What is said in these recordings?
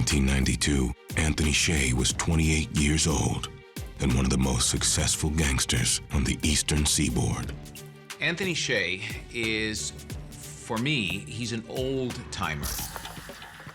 1992, Anthony Shay was 28 years old and one of the most successful gangsters on the eastern seaboard. Anthony Shay is, for me, he's an old-timer.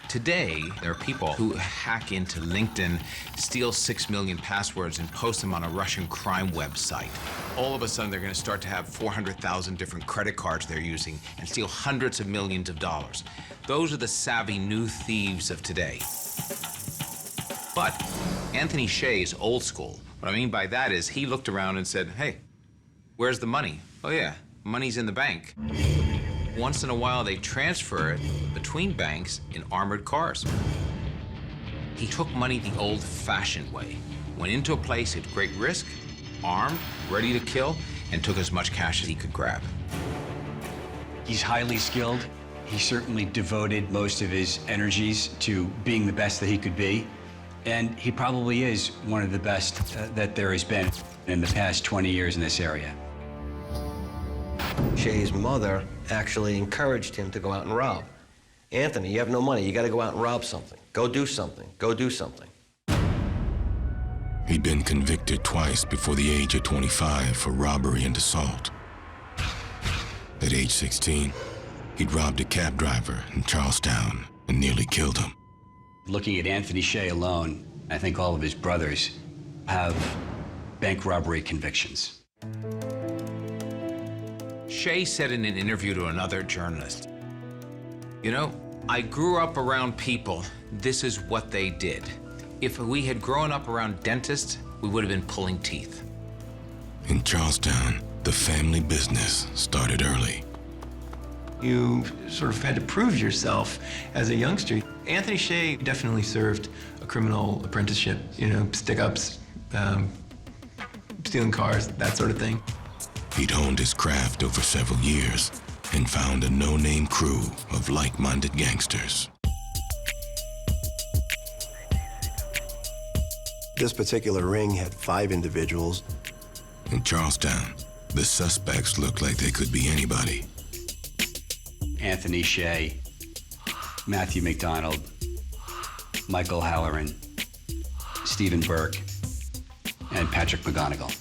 Today, there are people who hack into LinkedIn, steal 6 million passwords, and post them on a Russian crime website. All of a sudden, they're going to start to have 400,000 different credit cards they're using and steal hundreds of millions of dollars. Those are the savvy new thieves of today. But Anthony Shay is old school. What I mean by that is he looked around and said, hey, where's the money? Oh yeah, money's in the bank. Once in a while, they transfer it between banks in armored cars. He took money the old-fashioned way, went into a place at great risk, armed, ready to kill, and took as much cash as he could grab. He's highly skilled. He certainly devoted most of his energies to being the best that he could be. And he probably is one of the best that there has been in the past 20 years in this area. Shay's mother actually encouraged him to go out and rob. Anthony, you have no money. You got to go out and rob something. Go do something. Go do something. He'd been convicted twice before the age of 25 for robbery and assault. At age 16, he'd robbed a cab driver in Charlestown and nearly killed him. Looking at Anthony Shay alone, I think all of his brothers have bank robbery convictions. Shay said in an interview to another journalist, you know, I grew up around people. This is what they did. If we had grown up around dentists, we would have been pulling teeth. In Charlestown, the family business started early. You sort of had to prove yourself as a youngster. Anthony Shay definitely served a criminal apprenticeship, you know, stick-ups, stealing cars, that sort of thing. He'd honed his craft over several years and found a no-name crew of like-minded gangsters. This particular ring had 5 individuals. In Charlestown, the suspects looked like they could be anybody. Anthony Shay, Matthew McDonald, Michael Halloran, Stephen Burke, and Patrick McGonigal.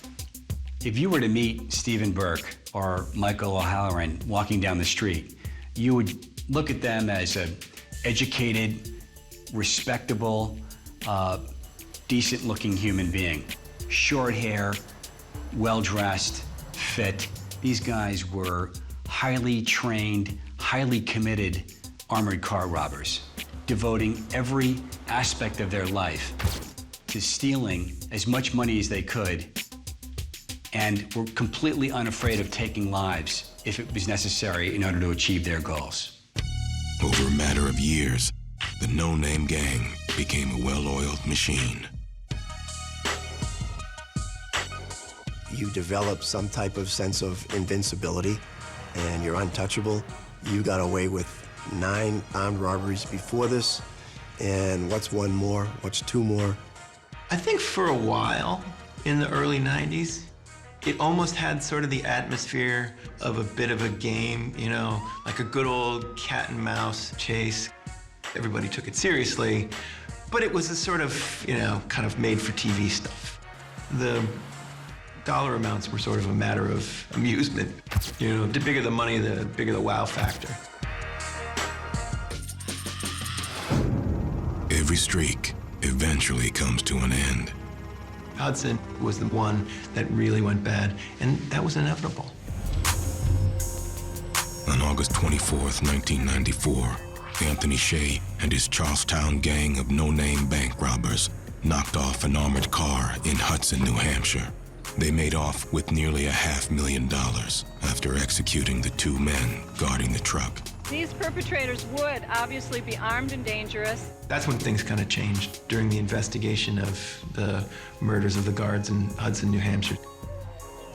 If you were to meet Stephen Burke or Michael O'Halloran walking down the street, you would look at them as an educated, respectable, decent-looking human being. Short hair, well-dressed, fit. These guys were highly trained, highly committed armored car robbers, devoting every aspect of their life to stealing as much money as they could, and were completely unafraid of taking lives if it was necessary in order to achieve their goals. Over a matter of years, the no-name gang became a well-oiled machine. You develop some type of sense of invincibility, and you're untouchable. You got away with 9 armed robberies before this, and what's 1 more? What's 2 more? I think for a while, in the early 90s, it almost had sort of the atmosphere of a bit of a game, you know, like a good old cat and mouse chase. Everybody took it seriously, but it was a sort of, you know, kind of made-for-TV stuff. The dollar amounts were sort of a matter of amusement. You know, the bigger the money, the bigger the wow factor. Every streak eventually comes to an end. Hudson was the one that really went bad, and that was inevitable. On August 24th, 1994, Anthony Shay and his Charlestown gang of no-name bank robbers knocked off an armored car in Hudson, New Hampshire. They made off with nearly $500,000 after executing the 2 men guarding the truck. These perpetrators would obviously be armed and dangerous. That's when things kind of changed during the investigation of the murders of the guards in Hudson, New Hampshire.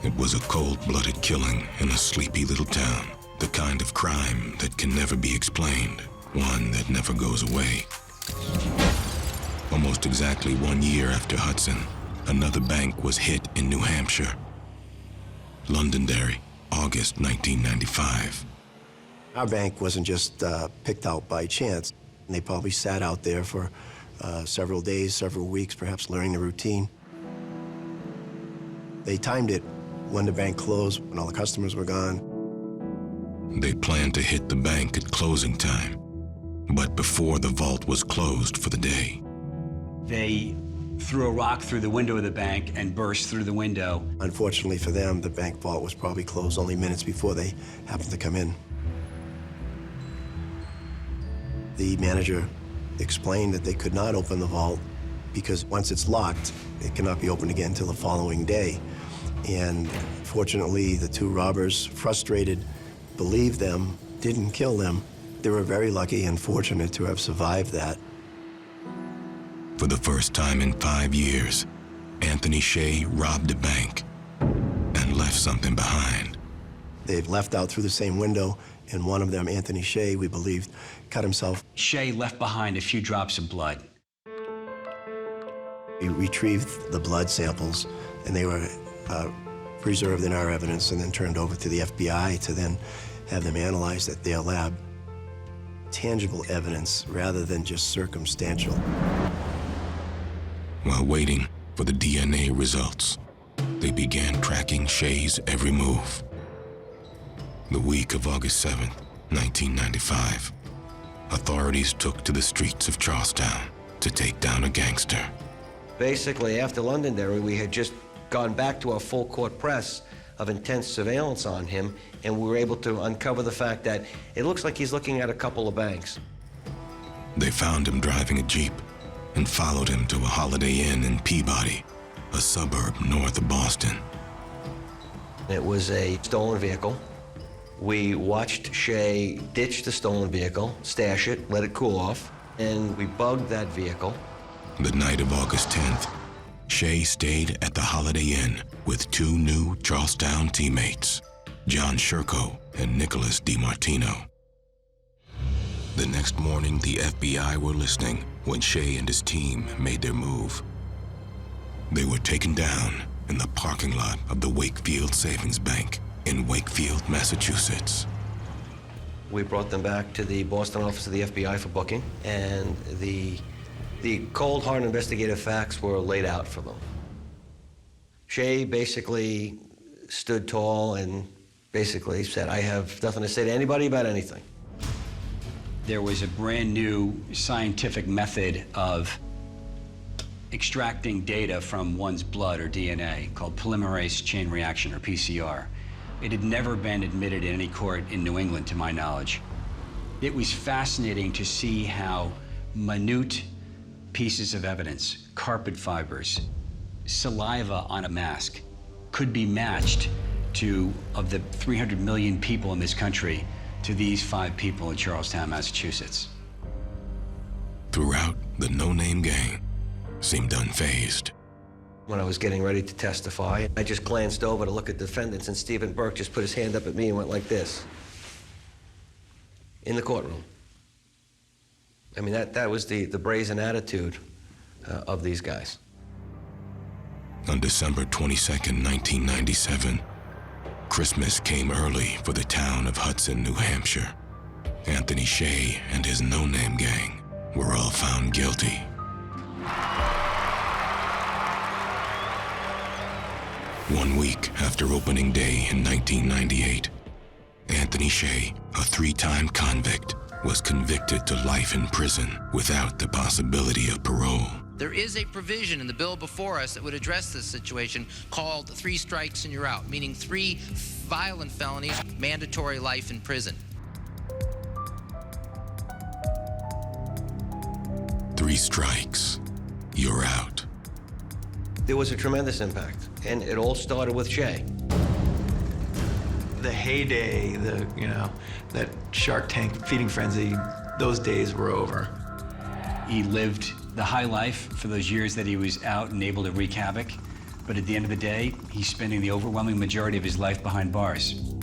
It was a cold-blooded killing in a sleepy little town, the kind of crime that can never be explained, one that never goes away. Almost exactly 1 year after Hudson, another bank was hit in New Hampshire. Londonderry, August 1995. Our bank wasn't just picked out by chance. They probably sat out there for several days, several weeks, perhaps learning the routine. They timed it when the bank closed, when all the customers were gone. They planned to hit the bank at closing time, but before the vault was closed for the day. They threw a rock through the window of the bank and burst through the window. Unfortunately for them, the bank vault was probably closed only minutes before they happened to come in. The manager explained that they could not open the vault because once it's locked, it cannot be opened again until the following day. And fortunately, the two robbers, frustrated, believed them, didn't kill them. They were very lucky and fortunate to have survived that. For the first time in 5 years, Anthony Shay robbed a bank and left something behind. They've left out through the same window, and one of them, Anthony Shay, we believed, cut himself. Shay left behind a few drops of blood. We retrieved the blood samples, and they were preserved in our evidence and then turned over to the FBI to then have them analyzed at their lab. Tangible evidence rather than just circumstantial. While waiting for the DNA results, they began tracking Shay's every move. The week of August 7th, 1995, authorities took to the streets of Charlestown to take down a gangster. Basically, after Londonderry, we had just gone back to our full court press of intense surveillance on him, and we were able to uncover the fact that it looks like he's looking at a couple of banks. They found him driving a Jeep and followed him to a Holiday Inn in Peabody, a suburb north of Boston. It was a stolen vehicle. We watched Shay ditch the stolen vehicle, stash it, let it cool off, and we bugged that vehicle. The night of August 10th, Shay stayed at the Holiday Inn with two new Charlestown teammates, John Sherko and Nicholas DiMartino. The next morning, the FBI were listening when Shay and his team made their move. They were taken down in the parking lot of the Wakefield Savings Bank in Wakefield, Massachusetts. We brought them back to the Boston office of the FBI for booking, and the cold, hard investigative facts were laid out for them. Shay basically stood tall and basically said, I have nothing to say to anybody about anything. There was a brand new scientific method of extracting data from one's blood or DNA called polymerase chain reaction, or PCR. It had never been admitted in any court in New England, to my knowledge. It was fascinating to see how minute pieces of evidence, carpet fibers, saliva on a mask, could be matched to, of the 300 million people in this country, to these 5 people in Charlestown, Massachusetts. Throughout, the no-name gang seemed unfazed. When I was getting ready to testify, I just glanced over to look at defendants, and Stephen Burke just put his hand up at me and went like this. In the courtroom. I mean, that was the brazen attitude of these guys. On December 22nd, 1997, Christmas came early for the town of Hudson, New Hampshire. Anthony Shay and his no-name gang were all found guilty. One week after opening day in 1998, Anthony Shay, a 3-time convict, was convicted to life in prison without the possibility of parole. There is a provision in the bill before us that would address this situation called 3 strikes and you're out, meaning 3 violent felonies, mandatory life in prison. 3 strikes, you're out. There was a tremendous impact, and it all started with Shay. The heyday, that Shark Tank feeding frenzy, those days were over. He lived the high life for those years that he was out and able to wreak havoc. But at the end of the day, he's spending the overwhelming majority of his life behind bars.